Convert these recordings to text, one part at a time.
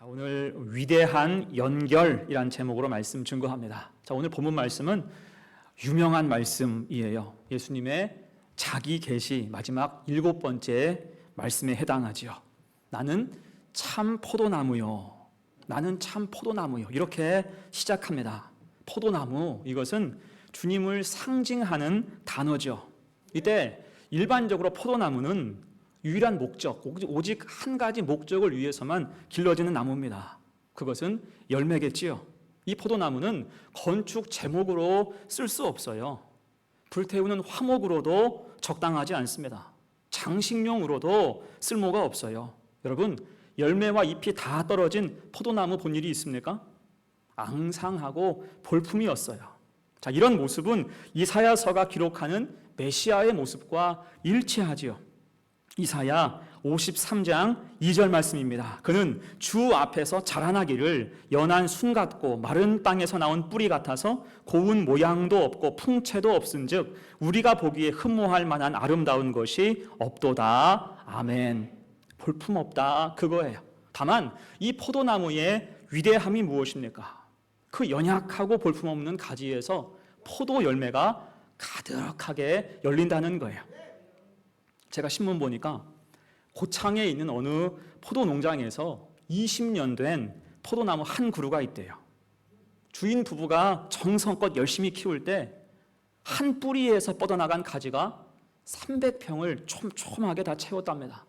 자, 오늘 위대한 연결이란 제목으로 말씀 증거합니다. 자, 오늘 본문 말씀은 유명한 말씀이에요. 예수님의 자기 계시 마지막 7번째 말씀에 해당하지요. 나는 참 포도나무요. 나는 참 포도나무요. 이렇게 시작합니다. 포도나무, 이것은 주님을 상징하는 단어죠. 이때 일반적으로 포도나무는 유일한 목적, 오직 한 가지 목적을 위해서만 길러지는 나무입니다. 그것은 열매겠지요. 이 포도나무는 건축 제목으로 쓸 수 없어요. 불태우는 화목으로도 적당하지 않습니다. 장식용으로도 쓸모가 없어요. 여러분, 열매와 잎이 다 떨어진 포도나무 본 일이 있습니까? 앙상하고 볼품이었어요. 자, 이런 모습은 이사야서가 기록하는 메시아의 모습과 일치하지요. 이사야 53장 2절 말씀입니다. 그는 주 앞에서 자라나기를 연한 순 같고 마른 땅에서 나온 뿌리 같아서 고운 모양도 없고 풍채도 없은즉 우리가 보기에 흠모할 만한 아름다운 것이 없도다. 아멘. 볼품 없다, 그거예요. 다만 이 포도나무의 위대함이 무엇입니까? 그 연약하고 볼품 없는 가지에서 포도 열매가 가득하게 열린다는 거예요. 제가 신문 보니까 고창에 있는 어느 포도 농장에서 20년 된 포도나무 한 그루가 있대요. 주인 부부가 정성껏 열심히 키울 때 한 뿌리에서 뻗어나간 가지가 300평을 촘촘하게 다 채웠답니다.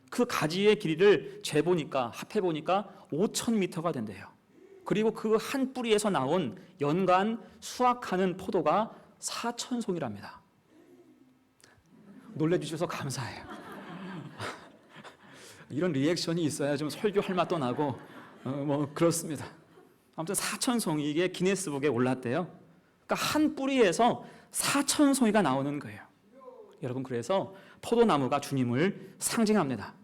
그 가지의 길이를 재보니까 합해보니까 5,000m가 된대요. 그리고 그 한 뿌리에서 나온 연간 수확하는 포도가 4,000송이랍니다. 놀래주셔서 감사해요. 이런 리액션이 있어야 좀 설교할 맛도 나고 그렇습니다. 아무튼 4,000송이, 이게 기네스북에 올랐대요. 그러니까 한 뿌리에서 4,000송이가 나오는 거예요. 여러분, 그래서 포도나무가 주님을 상징합니다.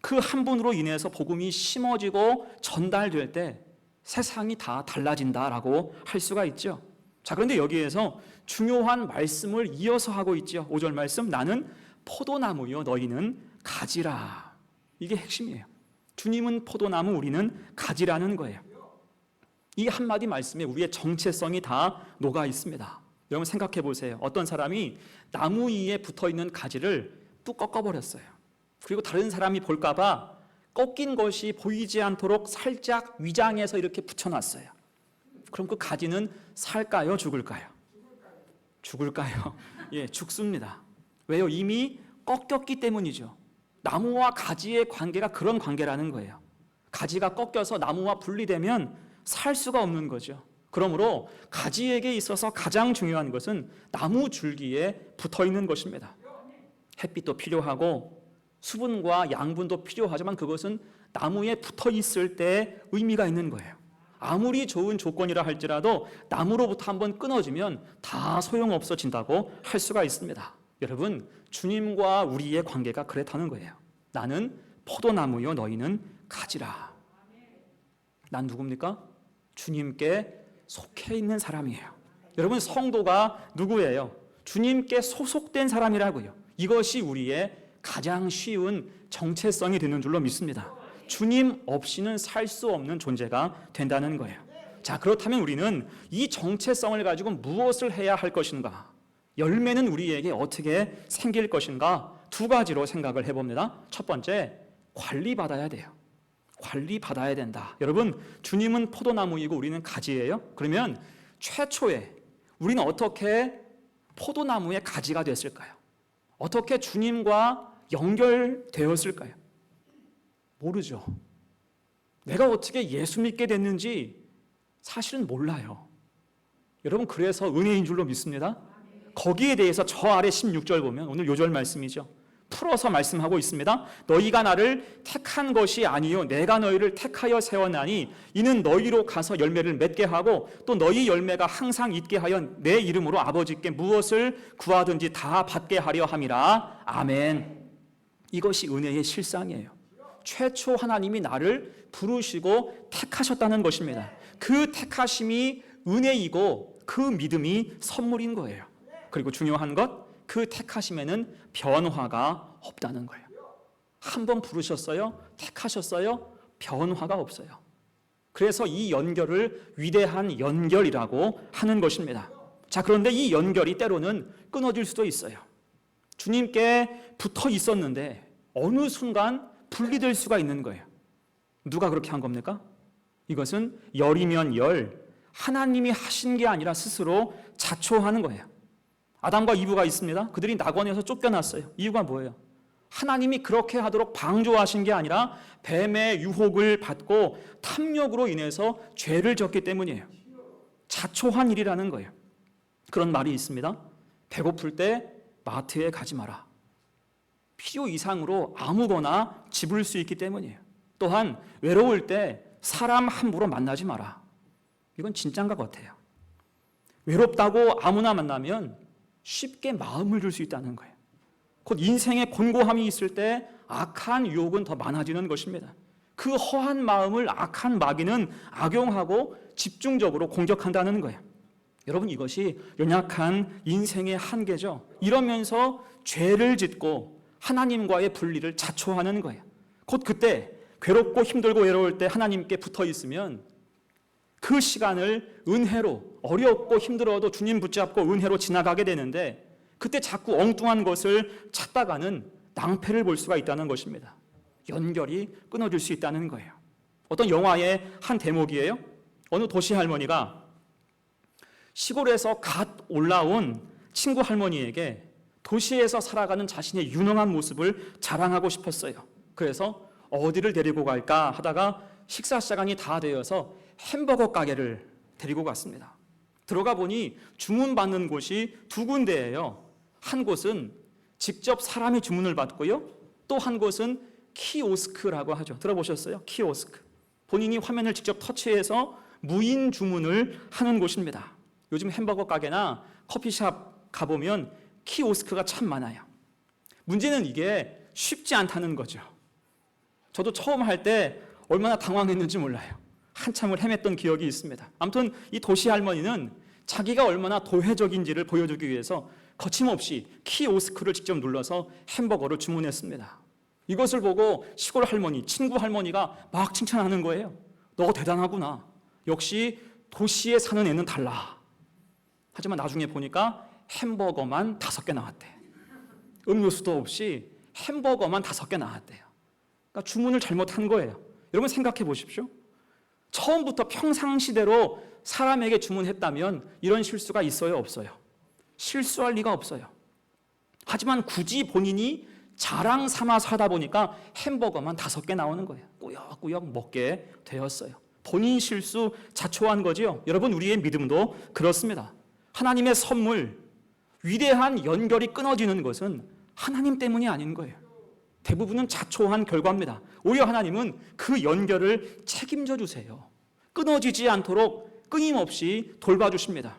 그 한 분으로 인해서 복음이 심어지고 전달될 때 세상이 다 달라진다라고 할 수가 있죠. 자, 그런데 여기에서 중요한 말씀을 이어서 하고 있죠. 5절 말씀, 나는 포도나무요 너희는 가지라. 이게 핵심이에요. 주님은 포도나무, 우리는 가지라는 거예요. 이 한마디 말씀에 우리의 정체성이 다 녹아 있습니다. 여러분 생각해 보세요. 어떤 사람이 나무 위에 붙어있는 가지를 뚝 꺾어버렸어요. 그리고 다른 사람이 볼까봐 꺾인 것이 보이지 않도록 살짝 위장해서 이렇게 붙여놨어요. 그럼 그 가지는 살까요, 죽을까요? 죽을까요? 예, 죽습니다. 왜요? 이미 꺾였기 때문이죠. 나무와 가지의 관계가 그런 관계라는 거예요. 가지가 꺾여서 나무와 분리되면 살 수가 없는 거죠. 그러므로 가지에게 있어서 가장 중요한 것은 나무 줄기에 붙어 있는 것입니다. 햇빛도 필요하고 수분과 양분도 필요하지만 그것은 나무에 붙어 있을 때 의미가 있는 거예요. 아무리 좋은 조건이라 할지라도 나무로부터 한번 끊어지면 다 소용없어진다고 할 수가 있습니다. 여러분, 주님과 우리의 관계가 그렇다는 거예요. 나는 포도나무요 너희는 가지라. 난 누굽니까? 주님께 속해 있는 사람이에요. 여러분, 성도가 누구예요? 주님께 소속된 사람이라고요. 이것이 우리의 가장 쉬운 정체성이 되는 줄로 믿습니다. 주님 없이는 살 수 없는 존재가 된다는 거예요. 자, 그렇다면 우리는 이 정체성을 가지고 무엇을 해야 할 것인가? 열매는 우리에게 어떻게 생길 것인가? 두 가지로 생각을 해봅니다. 첫 번째, 관리받아야 돼요. 관리받아야 된다. 여러분, 주님은 포도나무이고 우리는 가지예요. 그러면 최초에 우리는 어떻게 포도나무의 가지가 됐을까요? 어떻게 주님과 연결되었을까요? 모르죠. 내가 어떻게 예수 믿게 됐는지 사실은 몰라요. 여러분, 그래서 은혜인 줄로 믿습니다. 거기에 대해서 저 아래 16절 보면 오늘 요절 말씀이죠. 풀어서 말씀하고 있습니다. 너희가 나를 택한 것이 아니요 내가 너희를 택하여 세웠나니 이는 너희로 가서 열매를 맺게 하고 또 너희 열매가 항상 있게 하여 내 이름으로 아버지께 무엇을 구하든지 다 받게 하려 함이라. 아멘. 이것이 은혜의 실상이에요. 최초 하나님이 나를 부르시고 택하셨다는 것입니다. 그 택하심이 은혜이고 그 믿음이 선물인 거예요. 그리고 중요한 것, 그 택하심에는 변화가 없다는 거예요. 한 번 부르셨어요? 택하셨어요? 변화가 없어요. 그래서 이 연결을 위대한 연결이라고 하는 것입니다. 자, 그런데 이 연결이 때로는 끊어질 수도 있어요. 주님께 붙어 있었는데 어느 순간 분리될 수가 있는 거예요. 누가 그렇게 한 겁니까? 이것은 열이면 열, 하나님이 하신 게 아니라 스스로 자초하는 거예요. 아담과 이브가 있습니다. 그들이 낙원에서 쫓겨났어요. 이유가 뭐예요? 하나님이 그렇게 하도록 방조하신 게 아니라 뱀의 유혹을 받고 탐욕으로 인해서 죄를 졌기 때문이에요. 자초한 일이라는 거예요. 그런 말이 있습니다. 배고플 때 마트에 가지 마라. 필요 이상으로 아무거나 집을 수 있기 때문이에요. 또한 외로울 때 사람 함부로 만나지 마라. 이건 진짜인 것 같아요. 외롭다고 아무나 만나면 쉽게 마음을 줄 수 있다는 거예요. 곧 인생에 곤고함이 있을 때 악한 유혹은 더 많아지는 것입니다. 그 허한 마음을 악한 마귀는 악용하고 집중적으로 공격한다는 거예요. 여러분, 이것이 연약한 인생의 한계죠. 이러면서 죄를 짓고 하나님과의 분리를 자초하는 거예요. 곧 그때 괴롭고 힘들고 외로울 때 하나님께 붙어 있으면 그 시간을 은혜로, 어렵고 힘들어도 주님 붙잡고 은혜로 지나가게 되는데, 그때 자꾸 엉뚱한 것을 찾다가는 낭패를 볼 수가 있다는 것입니다. 연결이 끊어질 수 있다는 거예요. 어떤 영화의 한 대목이에요. 어느 도시 할머니가 시골에서 갓 올라온 친구 할머니에게 도시에서 살아가는 자신의 유능한 모습을 자랑하고 싶었어요. 그래서 어디를 데리고 갈까 하다가 식사 시간이 다 되어서 햄버거 가게를 데리고 갔습니다. 들어가 보니 주문받는 곳이 두 군데예요. 한 곳은 직접 사람이 주문을 받고요. 또 한 곳은 키오스크라고 하죠. 들어보셨어요? 키오스크. 본인이 화면을 직접 터치해서 무인 주문을 하는 곳입니다. 요즘 햄버거 가게나 커피숍 가보면 키오스크가 참 많아요. 문제는 이게 쉽지 않다는 거죠. 저도 처음 할 때 얼마나 당황했는지 몰라요. 한참을 헤맸던 기억이 있습니다. 아무튼 이 도시 할머니는 자기가 얼마나 도회적인지를 보여주기 위해서 거침없이 키오스크를 직접 눌러서 햄버거를 주문했습니다. 이것을 보고 시골 할머니, 친구 할머니가 막 칭찬하는 거예요. 너 대단하구나. 역시 도시에 사는 애는 달라. 하지만 나중에 보니까 햄버거만 5개 나왔대. 음료수도 없이 햄버거만 5개 나왔대요. 그러니까 주문을 잘못한 거예요. 여러분 생각해 보십시오. 처음부터 평상시대로 사람에게 주문했다면 이런 실수가 있어요, 없어요? 실수할 리가 없어요. 하지만 굳이 본인이 자랑 삼아서 하다 보니까 햄버거만 5개 나오는 거예요. 꾸역꾸역 먹게 되었어요. 본인 실수 자초한 거죠. 여러분, 우리의 믿음도 그렇습니다. 하나님의 선물, 위대한 연결이 끊어지는 것은 하나님 때문이 아닌 거예요. 대부분은 자초한 결과입니다. 오히려 하나님은 그 연결을 책임져 주세요. 끊어지지 않도록 끊임없이 돌봐주십니다.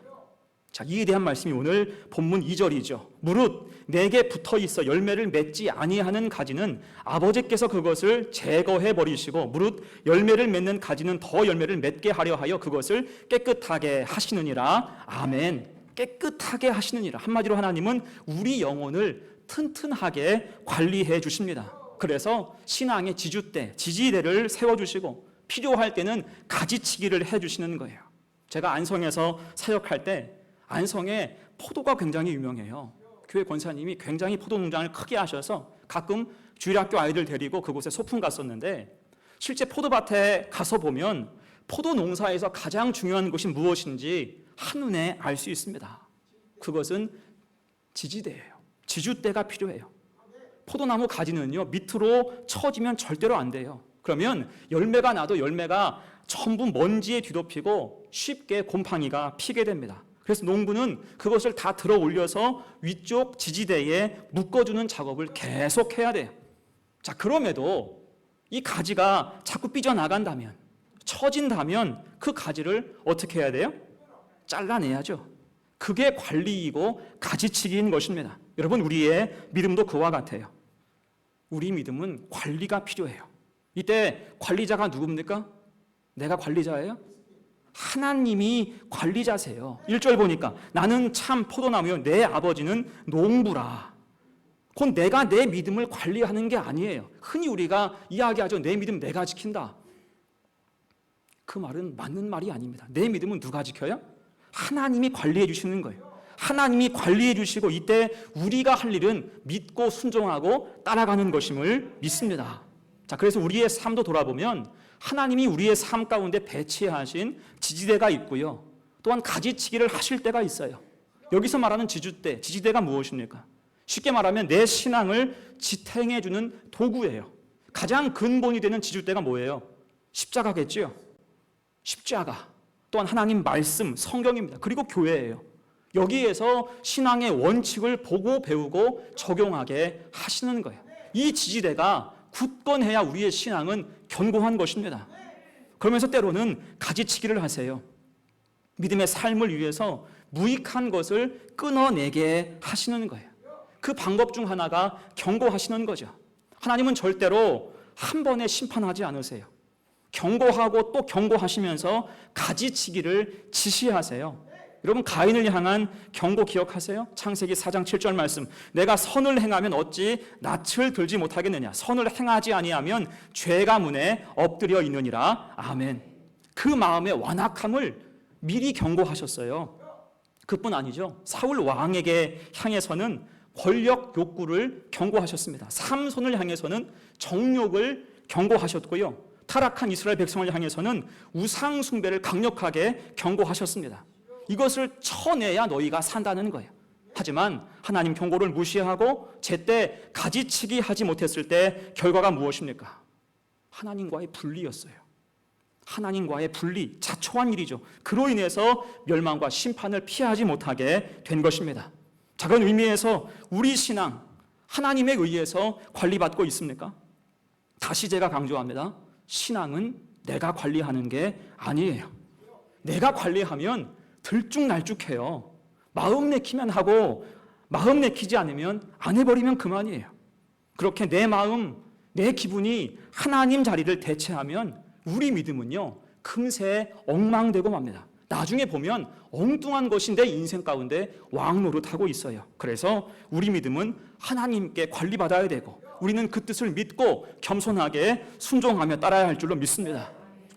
자, 이에 대한 말씀이 오늘 본문 2절이죠. 무릇 내게 붙어 있어 열매를 맺지 아니하는 가지는 아버지께서 그것을 제거해 버리시고 무릇 열매를 맺는 가지는 더 열매를 맺게 하려 하여 그것을 깨끗하게 하시느니라. 아멘. 깨끗하게 하시느니라. 한마디로 하나님은 우리 영혼을 튼튼하게 관리해 주십니다. 그래서 신앙의 지주대, 지지대를 세워주시고 필요할 때는 가지치기를 해주시는 거예요. 제가 안성에서 사역할 때 안성에 포도가 굉장히 유명해요. 교회 권사님이 굉장히 포도 농장을 크게 하셔서 가끔 주일학교 아이들 데리고 그곳에 소풍 갔었는데, 실제 포도밭에 가서 보면 포도 농사에서 가장 중요한 것이 무엇인지 한눈에 알 수 있습니다. 그것은 지지대예요. 지주대가 필요해요. 포도나무 가지는요, 밑으로 처지면 절대로 안 돼요. 그러면 열매가 나도 열매가 전부 먼지에 뒤덮이고 쉽게 곰팡이가 피게 됩니다. 그래서 농부는 그것을 다 들어 올려서 위쪽 지지대에 묶어주는 작업을 계속 해야 돼요. 자, 그럼에도 이 가지가 자꾸 삐져나간다면, 처진다면 그 가지를 어떻게 해야 돼요? 잘라내야죠. 그게 관리이고 가지치기인 것입니다. 여러분, 우리의 믿음도 그와 같아요. 우리 믿음은 관리가 필요해요. 이때 관리자가 누굽니까? 내가 관리자예요? 하나님이 관리자세요. 1절 보니까 나는 참 포도나무요 내 아버지는 농부라. 곧 내가 내 믿음을 관리하는 게 아니에요. 흔히 우리가 이야기하죠. 내 믿음 내가 지킨다. 그 말은 맞는 말이 아닙니다. 내 믿음은 누가 지켜요? 하나님이 관리해 주시는 거예요. 하나님이 관리해 주시고 이때 우리가 할 일은 믿고 순종하고 따라가는 것임을 믿습니다. 자, 그래서 우리의 삶도 돌아보면 하나님이 우리의 삶 가운데 배치하신 지지대가 있고요. 또한 가지치기를 하실 때가 있어요. 여기서 말하는 지지대가 무엇입니까? 쉽게 말하면 내 신앙을 지탱해 주는 도구예요. 가장 근본이 되는 지지대가 뭐예요? 십자가겠죠. 십자가, 또한 하나님 말씀, 성경입니다. 그리고 교회예요. 여기에서 신앙의 원칙을 보고 배우고 적용하게 하시는 거예요. 이 지지대가 굳건해야 우리의 신앙은 견고한 것입니다. 그러면서 때로는 가지치기를 하세요. 믿음의 삶을 위해서 무익한 것을 끊어내게 하시는 거예요. 그 방법 중 하나가 경고하시는 거죠. 하나님은 절대로 한 번에 심판하지 않으세요. 경고하고 또 경고하시면서 가지치기를 지시하세요. 여러분, 가인을 향한 경고 기억하세요? 창세기 4장 7절 말씀. 내가 선을 행하면 어찌 낯을 들지 못하겠느냐. 선을 행하지 아니하면 죄가 문에 엎드려 있느니라. 아멘. 그 마음의 완악함을 미리 경고하셨어요. 그뿐 아니죠. 사울 왕에게 향해서는 권력 욕구를 경고하셨습니다. 삼손을 향해서는 정욕을 경고하셨고요. 타락한 이스라엘 백성을 향해서는 우상 숭배를 강력하게 경고하셨습니다. 이것을 쳐내야 너희가 산다는 거예요. 하지만 하나님 경고를 무시하고 제때 가지치기 하지 못했을 때 결과가 무엇입니까? 하나님과의 분리였어요. 하나님과의 분리, 자초한 일이죠. 그로 인해서 멸망과 심판을 피하지 못하게 된 것입니다. 자, 그런 의미에서 우리 신앙, 하나님에 의해서 관리받고 있습니까? 다시 제가 강조합니다. 신앙은 내가 관리하는 게 아니에요. 내가 관리하면 들쭉날쭉해요. 마음 내키면 하고 마음 내키지 않으면 안 해버리면 그만이에요. 그렇게 내 마음, 내 기분이 하나님 자리를 대체하면 우리 믿음은요, 금세 엉망되고 맙니다. 나중에 보면 엉뚱한 것이 내 인생 가운데 왕노릇하고 있어요. 그래서 우리 믿음은 하나님께 관리받아야 되고 우리는 그 뜻을 믿고 겸손하게 순종하며 따라야 할 줄로 믿습니다.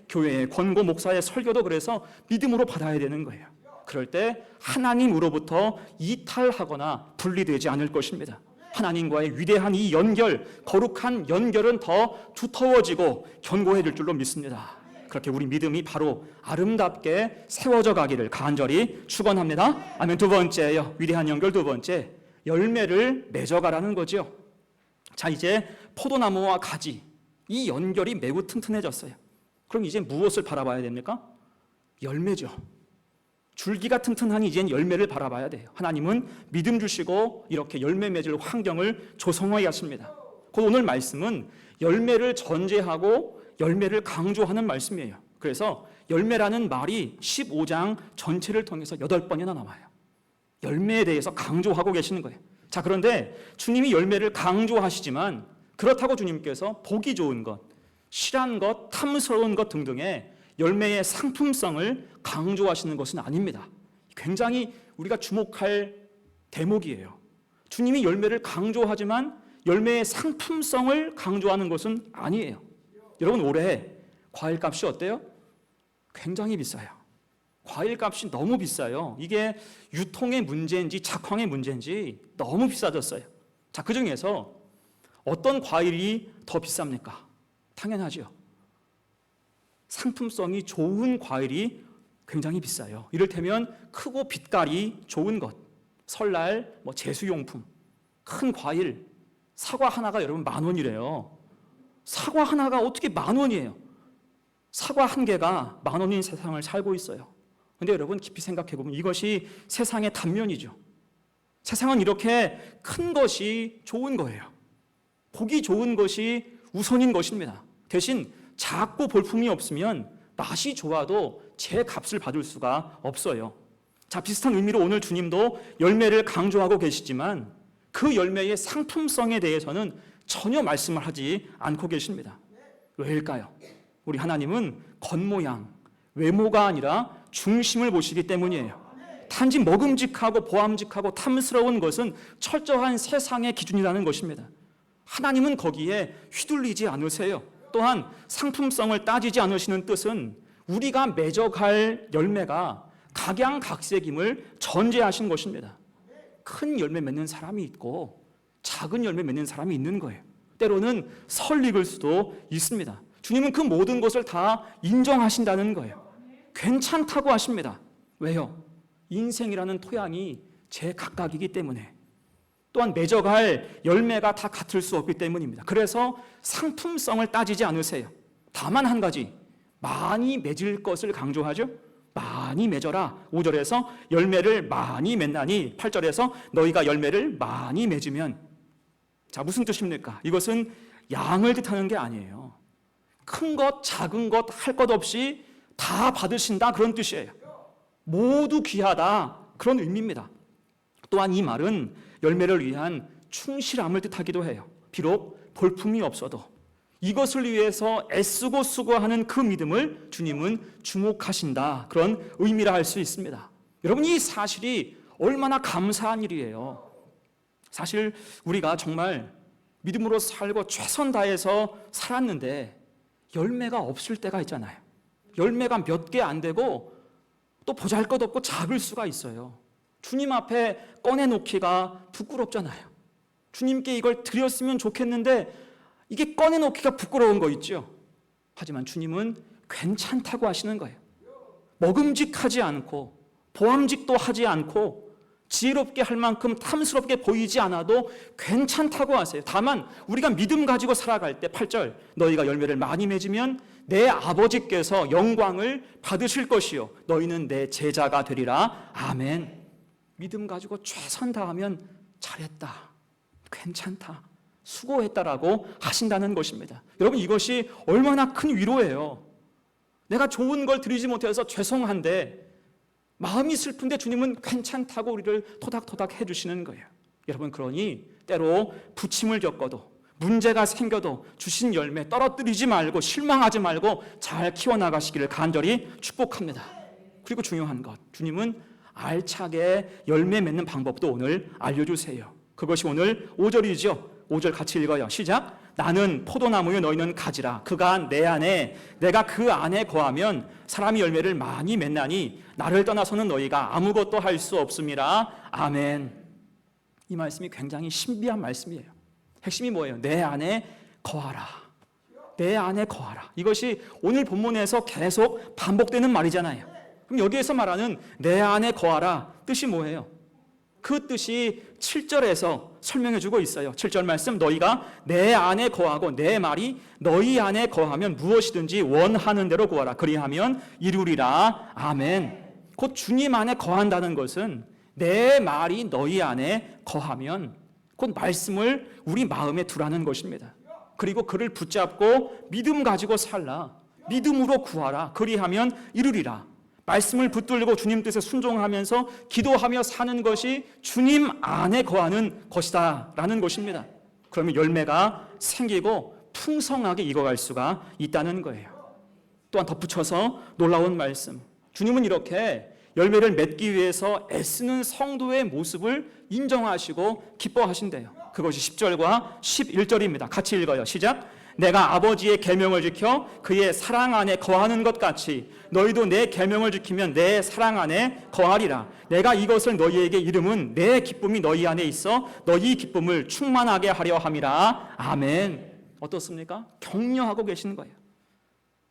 교회의 권고 목사의 설교도 그래서 믿음으로 받아야 되는 거예요. 그럴 때 하나님으로부터 이탈하거나 분리되지 않을 것입니다. 하나님과의 위대한 이 연결, 거룩한 연결은 더 두터워지고 견고해질 줄로 믿습니다. 그렇게 우리 믿음이 바로 아름답게 세워져 가기를 간절히 축원합니다. 아멘. 두 번째요. 위대한 연결 두 번째. 열매를 맺어가라는 거죠. 자, 이제 포도나무와 가지, 이 연결이 매우 튼튼해졌어요. 그럼 이제 무엇을 바라봐야 됩니까? 열매죠. 줄기가 튼튼하니 이젠 열매를 바라봐야 돼요. 하나님은 믿음 주시고 이렇게 열매 맺을 환경을 조성하게 하십니다. 곧 오늘 말씀은 열매를 전제하고 열매를 강조하는 말씀이에요. 그래서 열매라는 말이 15장 전체를 통해서 8번이나 나와요. 열매에 대해서 강조하고 계시는 거예요. 자, 그런데 주님이 열매를 강조하시지만 그렇다고 주님께서 보기 좋은 것, 실한 것, 탐스러운 것 등등의 열매의 상품성을 강조하시는 것은 아닙니다. 굉장히 우리가 주목할 대목이에요. 주님이 열매를 강조하지만 열매의 상품성을 강조하는 것은 아니에요. 여러분, 올해 과일값이 어때요? 굉장히 비싸요. 과일값이 너무 비싸요. 이게 유통의 문제인지 작황의 문제인지 너무 비싸졌어요. 자, 그 중에서 어떤 과일이 더 비쌉니까? 당연하죠. 상품성이 좋은 과일이 굉장히 비싸요. 이를테면 크고 빛깔이 좋은 것, 설날 제수용품, 큰 과일, 사과 하나가 여러분 10,000원이래요. 사과 하나가 어떻게 10,000원이에요? 사과 한 개가 10,000원인 세상을 살고 있어요. 그런데 여러분 깊이 생각해 보면 이것이 세상의 단면이죠. 세상은 이렇게 큰 것이 좋은 거예요. 보기 좋은 것이 우선인 것입니다. 대신 작고 볼품이 없으면 맛이 좋아도 제 값을 받을 수가 없어요. 자, 비슷한 의미로 오늘 주님도 열매를 강조하고 계시지만 그 열매의 상품성에 대해서는 전혀 말씀을 하지 않고 계십니다. 왜일까요? 우리 하나님은 겉모양, 외모가 아니라 중심을 보시기 때문이에요. 단지 먹음직하고 보암직하고 탐스러운 것은 철저한 세상의 기준이라는 것입니다. 하나님은 거기에 휘둘리지 않으세요. 또한 상품성을 따지지 않으시는 뜻은 우리가 맺어갈 열매가 각양각색임을 전제하신 것입니다. 큰 열매 맺는 사람이 있고 작은 열매 맺는 사람이 있는 거예요. 때로는 설익을 수도 있습니다. 주님은 그 모든 것을 다 인정하신다는 거예요. 괜찮다고 하십니다. 왜요? 인생이라는 토양이 제각각이기 때문에, 또한 맺어갈 열매가 다 같을 수 없기 때문입니다. 그래서 상품성을 따지지 않으세요. 다만 한 가지, 많이 맺을 것을 강조하죠. 많이 맺어라. 5절에서 열매를 많이 맺나니 8절에서 너희가 열매를 많이 맺으면, 자, 무슨 뜻입니까? 이것은 양을 뜻하는 게 아니에요. 큰 것, 작은 것, 할 것 없이 다 받으신다, 그런 뜻이에요. 모두 귀하다, 그런 의미입니다. 또한 이 말은 열매를 위한 충실함을 뜻하기도 해요. 비록 볼품이 없어도 이것을 위해서 애쓰고 수고하는 그 믿음을 주님은 주목하신다, 그런 의미라 할 수 있습니다. 여러분, 이 사실이 얼마나 감사한 일이에요. 사실 우리가 정말 믿음으로 살고 최선 다해서 살았는데 열매가 없을 때가 있잖아요. 열매가 몇 개 안 되고 또 보잘것없고 작을 수가 있어요. 주님 앞에 꺼내놓기가 부끄럽잖아요. 주님께 이걸 드렸으면 좋겠는데 이게 꺼내놓기가 부끄러운 거 있죠. 하지만 주님은 괜찮다고 하시는 거예요. 먹음직하지 않고 보암직도 하지 않고 지혜롭게 할 만큼 탐스럽게 보이지 않아도 괜찮다고 하세요. 다만 우리가 믿음 가지고 살아갈 때 8절, 너희가 열매를 많이 맺으면 내 아버지께서 영광을 받으실 것이요 너희는 내 제자가 되리라. 아멘. 믿음 가지고 최선 다하면 잘했다, 괜찮다, 수고했다라고 하신다는 것입니다. 여러분, 이것이 얼마나 큰 위로예요. 내가 좋은 걸 드리지 못해서 죄송한데, 마음이 슬픈데 주님은 괜찮다고 우리를 토닥토닥 해주시는 거예요. 여러분, 그러니 때로 부침을 겪어도, 문제가 생겨도 주신 열매 떨어뜨리지 말고 실망하지 말고 잘 키워나가시기를 간절히 축복합니다. 그리고 중요한 것, 주님은 알차게 열매 맺는 방법도 오늘 알려주세요. 그것이 오늘 5절이죠. 5절 같이 읽어요. 시작. 나는 포도나무요 너희는 가지라. 그가 내 안에 내가 그 안에 거하면 사람이 열매를 많이 맺나니 나를 떠나서는 너희가 아무것도 할 수 없음이라. 아멘. 이 말씀이 굉장히 신비한 말씀이에요. 핵심이 뭐예요? 내 안에 거하라. 내 안에 거하라. 이것이 오늘 본문에서 계속 반복되는 말이잖아요. 그럼 여기에서 말하는 내 안에 거하라 뜻이 뭐예요? 그 뜻이 7절에서 설명해 주고 있어요. 7절 말씀, 너희가 내 안에 거하고 내 말이 너희 안에 거하면 무엇이든지 원하는 대로 구하라. 그리하면 이루리라. 아멘. 곧 주님 안에 거한다는 것은 내 말이 너희 안에 거하면 곧 말씀을 우리 마음에 두라는 것입니다. 그리고 그를 붙잡고 믿음 가지고 살라. 믿음으로 구하라. 그리하면 이루리라. 말씀을 붙들고 주님 뜻에 순종하면서 기도하며 사는 것이 주님 안에 거하는 것이다 라는 것입니다. 그러면 열매가 생기고 풍성하게 익어갈 수가 있다는 거예요. 또한 덧붙여서 놀라운 말씀, 주님은 이렇게 열매를 맺기 위해서 애쓰는 성도의 모습을 인정하시고 기뻐하신대요. 그것이 10절과 11절입니다. 같이 읽어요. 시작. 내가 아버지의 계명을 지켜 그의 사랑 안에 거하는 것 같이 너희도 내 계명을 지키면 내 사랑 안에 거하리라. 내가 이것을 너희에게 이름은 내 기쁨이 너희 안에 있어 너희 기쁨을 충만하게 하려 함이라. 아멘. 어떻습니까? 격려하고 계시는 거예요.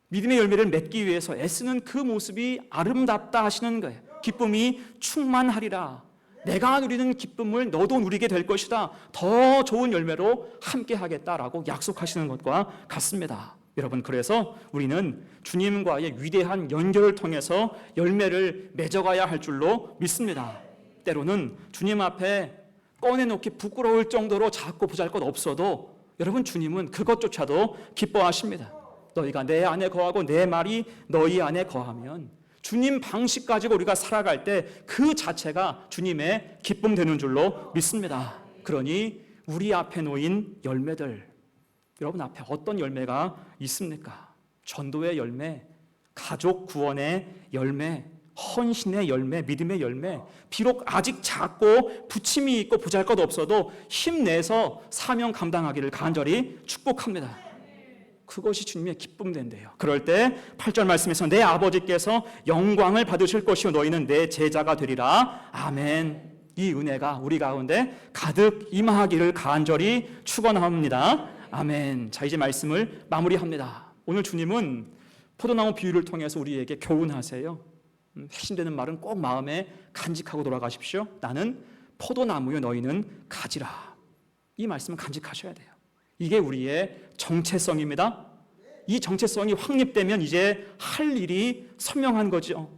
믿음의 열매를 맺기 위해서 애쓰는 그 모습이 아름답다 하시는 거예요. 기쁨이 충만하리라. 내가 누리는 기쁨을 너도 누리게 될 것이다. 더 좋은 열매로 함께 하겠다라고 약속하시는 것과 같습니다. 여러분, 그래서 우리는 주님과의 위대한 연결을 통해서 열매를 맺어가야 할 줄로 믿습니다. 때로는 주님 앞에 꺼내놓기 부끄러울 정도로 작고 보잘것 없어도 여러분, 주님은 그것조차도 기뻐하십니다. 너희가 내 안에 거하고 내 말이 너희 안에 거하면 주님 방식 가지고 우리가 살아갈 때 그 자체가 주님의 기쁨 되는 줄로 믿습니다. 그러니 우리 앞에 놓인 열매들, 여러분 앞에 어떤 열매가 있습니까? 전도의 열매, 가족 구원의 열매, 헌신의 열매, 믿음의 열매. 비록 아직 작고 부침이 있고 보잘것 없어도 힘내서 사명 감당하기를 간절히 축복합니다. 그것이 주님의 기쁨 된대요. 그럴 때 8절 말씀에서 내 아버지께서 영광을 받으실 것이요 너희는 내 제자가 되리라. 아멘. 이 은혜가 우리 가운데 가득 임하기를 간절히 축원합니다. 아멘. 자, 이제 말씀을 마무리합니다. 오늘 주님은 포도나무 비유를 통해서 우리에게 교훈하세요. 핵심되는 말은 꼭 마음에 간직하고 돌아가십시오. 나는 포도나무요 너희는 가지라. 이 말씀은 간직하셔야 돼요. 이게 우리의 정체성입니다. 이 정체성이 확립되면 이제 할 일이 선명한 거죠.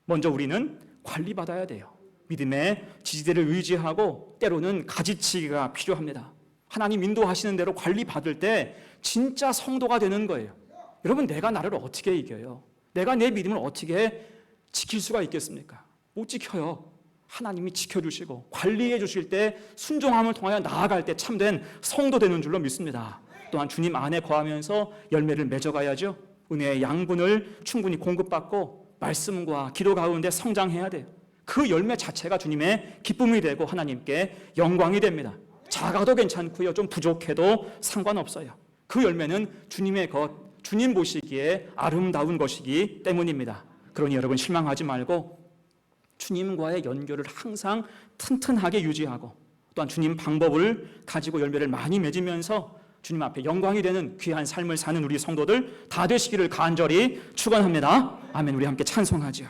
먼저 우리는 관리받아야 돼요. 믿음의 지지대를 의지하고 때로는 가지치기가 필요합니다. 하나님 인도하시는 대로 관리받을 때 진짜 성도가 되는 거예요. 여러분, 내가 나를 어떻게 이겨요? 내가 내 믿음을 어떻게 지킬 수가 있겠습니까? 못 지켜요. 하나님이 지켜주시고 관리해 주실 때 순종함을 통하여 나아갈 때 참된 성도 되는 줄로 믿습니다. 또한 주님 안에 거하면서 열매를 맺어가야죠. 은혜의 양분을 충분히 공급받고 말씀과 기도 가운데 성장해야 돼요. 그 열매 자체가 주님의 기쁨이 되고 하나님께 영광이 됩니다. 작아도 괜찮고요, 좀 부족해도 상관없어요. 그 열매는 주님의 것, 주님 보시기에 아름다운 것이기 때문입니다. 그러니 여러분 실망하지 말고 주님과의 연결을 항상 튼튼하게 유지하고 또한 주님 방법을 가지고 열매를 많이 맺으면서 주님 앞에 영광이 되는 귀한 삶을 사는 우리 성도들 다 되시기를 간절히 축원합니다. 아멘. 우리 함께 찬송하죠.